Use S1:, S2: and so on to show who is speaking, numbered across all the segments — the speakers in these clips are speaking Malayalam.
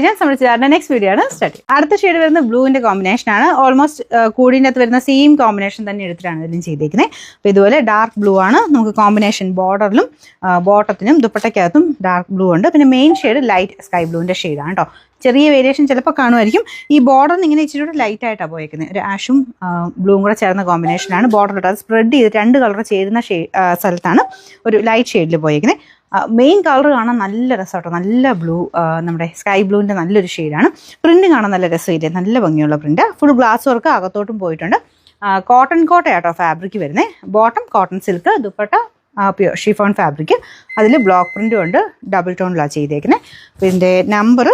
S1: ചെയ്യാം. നമ്മുടെ നെക്സ്റ്റ് വീഡിയോ ആണ് സ്റ്റാർട്ട് ചെയ്യുക. അടുത്ത ഷെയ്ഡ് വരുന്ന ബ്ലൂവിന്റെ കോമ്പിനേഷൻ ആണ്. ഓൾമോസ്റ്റ് കൂടിൻ്റെ അകത്ത് വരുന്ന സെയിം കോമ്പിനേഷൻ തന്നെ എടുത്തിട്ടാണ് ഇതിലും ചെയ്തേക്കുന്നത്. അപ്പോൾ ഇതുപോലെ ഡാർക്ക് ബ്ലൂ ആണ് നമുക്ക് കോമ്പിനേഷൻ. ബോർഡറിലും ബോട്ടത്തിനും ദുപ്പട്ടയ്ക്കകത്തും ഡാർക്ക് ബ്ലൂ ഉണ്ട്. പിന്നെ മെയിൻ ഷെയ്ഡ് ലൈറ്റ് സ്കൈ ബ്ലൂവിന്റെ ഷെയ്ഡാണ് കേട്ടോ. ചെറിയ വേരിയേഷൻ ചിലപ്പോൾ കാണുമായിരിക്കും. ഈ ബോർഡറിന് ഇങ്ങനെ ഇച്ചിരി കൂടെ ലൈറ്റ് ആയിട്ടാണ് പോയേക്കുന്നത്. ഒരു ആഷും ബ്ലൂവും കൂടെ ചേർന്ന കോമ്പിനേഷനാണ്. ബോർഡറിലോട്ട് അത് സ്പ്രെഡ് ചെയ്ത് രണ്ട് കളർ ചേരുന്ന സ്ഥലത്താണ് ഒരു ലൈറ്റ് ഷെയ്ഡിൽ പോയേക്കുന്നത്. മെയിൻ കളർ കാണാൻ നല്ല രസമാട്ടോ. നല്ല ബ്ലൂ, നമ്മുടെ സ്കൈ ബ്ലൂവിൻ്റെ നല്ലൊരു ഷെയ്ഡാണ്. പ്രിന്റ് കാണാൻ നല്ല രസമില്ലേ, നല്ല ഭംഗിയുള്ള പ്രിന്റ്. ഫുൾ ഗ്ലാസ് വർക്ക് അകത്തോട്ടും പോയിട്ടുണ്ട്. കോട്ടൺ കോട്ടയാട്ടോ ഫാബ്രിക് വരുന്നത്. Bottom cotton silk, dupatta pure chiffon fabric. അതിൽ ബ്ലോക്ക് പ്രിന്റും ഉണ്ട്. ഡബിൾ ടോണിലാണ് ചെയ്തേക്കുന്നത്. പിന്നെ number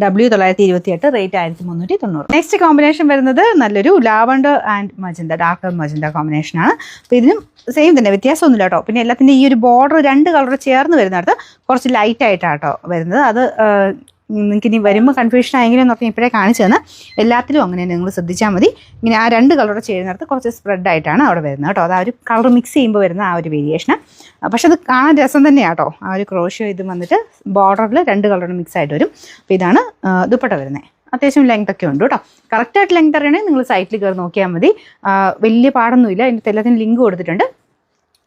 S1: W928, rate 1390. Next combination വരുന്നത് നല്ലൊരു lavender and magenta, dark magenta കോമ്പിനേഷനാണ്. അപ്പോൾ ഇതിനും സെയിം തന്നെ, വ്യത്യാസമൊന്നുമില്ല കേട്ടോ. പിന്നെ എല്ലാത്തിൻ്റെ ഈ ഒരു ബോർഡർ രണ്ട് കളർ ചേർന്ന് വരുന്നിടത്ത് കുറച്ച് ലൈറ്റ് ആയിട്ടാട്ടോ വരുന്നത്. അത് നിങ്ങൾക്ക് ഇനി വരുമ്പോൾ കൺഫ്യൂഷൻ ആയെങ്കിലും എന്ന് പറഞ്ഞാൽ ഇപ്പോഴേ കാണിച്ചു തന്നെ. എല്ലാത്തിലും അങ്ങനെ നിങ്ങൾ ശ്രദ്ധിച്ചാൽ മതി. ഇങ്ങനെ ആ രണ്ട് കളർ ചേരുന്നിടത്ത് കുറച്ച് സ്പ്രെഡ് ആയിട്ടാണ് അവിടെ വരുന്നത് കേട്ടോ. അത് ആ ഒരു കളർ മിക്സ് ചെയ്യുമ്പോൾ വരുന്ന ആ ഒരു വേരിയേഷൻ. പക്ഷെ അത് കാണാൻ രസം തന്നെയാണ് കേട്ടോ. ആ ഒരു ക്രോഷ്യോ ഇത് വന്നിട്ട് ബോർഡറിൽ രണ്ട് കളറും മിക്സ് ആയിട്ട് വരും. അപ്പോൾ ഇതാണ് ദുപ്പട്ട വരുന്നത്. അത്യാവശ്യം ലെങ്ത് ഒക്കെ ഉണ്ട് കേട്ടോ. കറക്റ്റായിട്ട് ലെങ്ത് അറിയണമെങ്കിൽ നിങ്ങൾ സൈറ്റിൽ കയറി നോക്കിയാൽ മതി. വലിയ പാടൊന്നുമില്ല. അതിൻ്റെ എല്ലാത്തിനും ലിങ്ക് കൊടുത്തിട്ടുണ്ട്.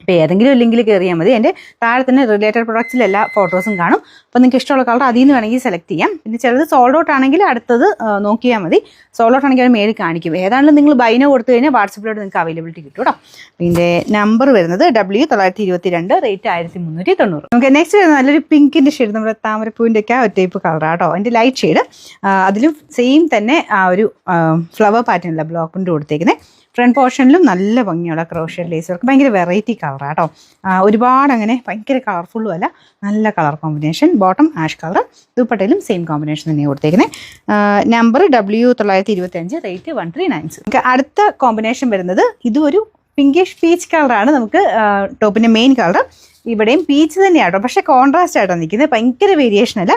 S1: അപ്പോൾ ഏതെങ്കിലും ഒരു ലിങ്കിൽ കയറിയാൽ മതി. എൻ്റെ താഴെ തന്നെ റിലേറ്റഡ് പ്രൊഡക്ട്സിൽ എല്ലാ ഫോട്ടോസും കാണും. അപ്പോൾ നിങ്ങൾക്ക് ഇഷ്ടമുള്ള കളർ അതിൽ നിന്ന് വേണമെങ്കിൽ സെലക്ട് ചെയ്യാം. പിന്നെ ചിലത് സോൾഡ് ഔട്ട് ആണെങ്കിൽ അടുത്തത് നോക്കിയാൽ മതി. സോൾഡ് ഔട്ട് ആണെങ്കിൽ അത് മേളിൽ കാണിക്കും. ഏതാണെങ്കിലും നിങ്ങൾ ബൈനോ കൊടുത്തു കഴിഞ്ഞാൽ വാട്സപ്പിലോട്ട് നിങ്ങൾക്ക് അവൈലബിലിറ്റി കിട്ടും കേട്ടോ. പിന്നെ നമ്പർ വരുന്നത് W922, റേറ്റ് 1390. നമുക്ക് നെക്സ്റ്റ് വരുന്നത് നല്ലൊരു പിങ്കിൻ്റെ ഷെയ്ഡ്, നമ്മുടെ താമരപ്പൂവിൻ്റെ ഒക്കെ ആ ഒരു ടൈപ്പ് കളറാണ് കേട്ടോ. അതിൻ്റെ ലൈറ്റ് ഷെയ്ഡ്. അതിലും സെയിം തന്നെ ആ ഒരു ഫ്ലവർ പാറ്റേണില്ല ബ്ലോക്ക് പ്രിന്റ് കൊടുത്തേക്കുന്നത്. ഫ്രണ്ട് പോർഷനിലും നല്ല ഭംഗിയുള്ള ക്രോഷ്യോ ലേസ് വർക്ക്. ഭയങ്കര വെറൈറ്റി കളറാണ് കേട്ടോ. ഒരുപാട് അങ്ങനെ ഭയങ്കര കളർഫുള്ളും അല്ല, നല്ല colour combination. Bottom ash colour, ദുപ്പട്ടയിലും സെയിം കോമ്പിനേഷൻ തന്നെയാണ് കൊടുത്തേക്കുന്നത്. Number W925, rate 1390. നമുക്ക് അടുത്ത കോമ്പിനേഷൻ വരുന്നത് ഇതും ഒരു പിങ്കിഷ് പീച്ച് കളറാണ്. നമുക്ക് ടോപ്പിൻ്റെ മെയിൻ കളർ ഇവിടെയും പീച്ച് തന്നെയാണ് കേട്ടോ. പക്ഷേ കോൺട്രാസ്റ്റ് ആയിട്ടാണ് നിൽക്കുന്നത്. ഭയങ്കര വേരിയേഷൻ അല്ല.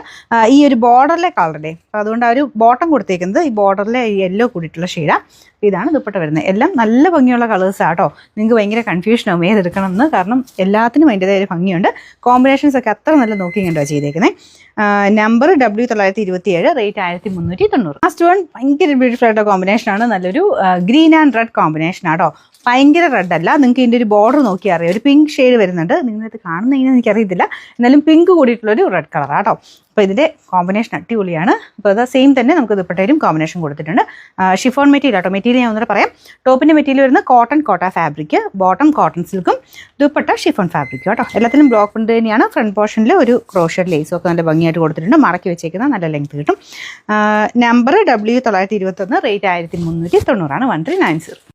S1: ഈ ഒരു ബോർഡറിലെ കളറല്ലേ, അപ്പോൾ അതുകൊണ്ട് ആ ഒരു ബോട്ടം കൊടുത്തേക്കുന്നത് ഈ ബോർഡറിലെ യെല്ലോ കൂടിയിട്ടുള്ള ഷെയ്ഡാണ്. ഇതാണ് ദുപ്പട്ട വരുന്നത്. എല്ലാം നല്ല ഭംഗിയുള്ള കളേഴ്സാണ് കേട്ടോ. നിങ്ങൾക്ക് ഭയങ്കര കൺഫ്യൂഷനാവും ഏതെടുക്കണം എന്ന്. കാരണം എല്ലാത്തിനും അതിൻ്റെതായ ഒരു ഭംഗിയുണ്ട്. കോമ്പിനേഷൻസ് ഒക്കെ അത്ര നല്ല നോക്കിയിട്ടുണ്ടോ ചെയ്തേക്കുന്നത്. Number W927, rate 1390. Last one ഭയങ്കര ബ്യൂട്ടിഫുൾ ആയിട്ട് കോമ്പിനേഷനാണ്. നല്ലൊരു ഗ്രീൻ ആൻഡ് റെഡ് കോമ്പിനേഷനാണ് കേട്ടോ. ഭയങ്കര റെഡ് അല്ല. നിങ്ങൾക്ക് ഇതിൻ്റെ ഒരു ബോർഡർ നോക്കിയാൽ അറിയാം. ഒരു പിങ്ക് ഷെയ്ഡ് വരുന്നുണ്ട്. നിങ്ങളിത് കാണുന്നതിന് എനിക്കറിയത്തില്ല. എന്നാലും പിങ്ക് കൂടിയിട്ടുള്ളൊരു റെഡ് കളറാണ് കേട്ടോ. അപ്പോൾ ഇതിൻ്റെ കോമ്പിനേഷൻ അടിപൊളിയാണ്. അപ്പോൾ അത് സെയിം തന്നെ നമുക്ക് ദുപ്പട്ടയിലും കോമ്പിനേഷൻ കൊടുത്തിട്ടുണ്ട്. ഷിഫോൺ മെറ്റീരിയൽ കേട്ടോ. മെറ്റീരിയൽ ഞാൻ ഒന്നുകൂടെ പറയാം. ടോപ്പിൻ്റെ മെറ്റീരിയൽ വരുന്നത് cotton Kota fabric, bottom cotton സിൽക്കും, ദുപ്പട്ട ഷിഫോൺ ഫാബ്രിക് കേട്ടോ. എല്ലാത്തിലും ബ്ലോക്ക് പ്രിന്റ് തന്നെയാണ്. ഫ്രണ്ട് പോർഷനിൽ ഒരു ക്രോഷർ ലേസും ഒക്കെ നല്ല ഭംഗിയായിട്ട് കൊടുത്തിട്ടുണ്ട്. മടക്കി വെച്ചേക്കുന്ന നല്ല ലെങ്ത് കിട്ടും. Number W921, rate 1390, 1390.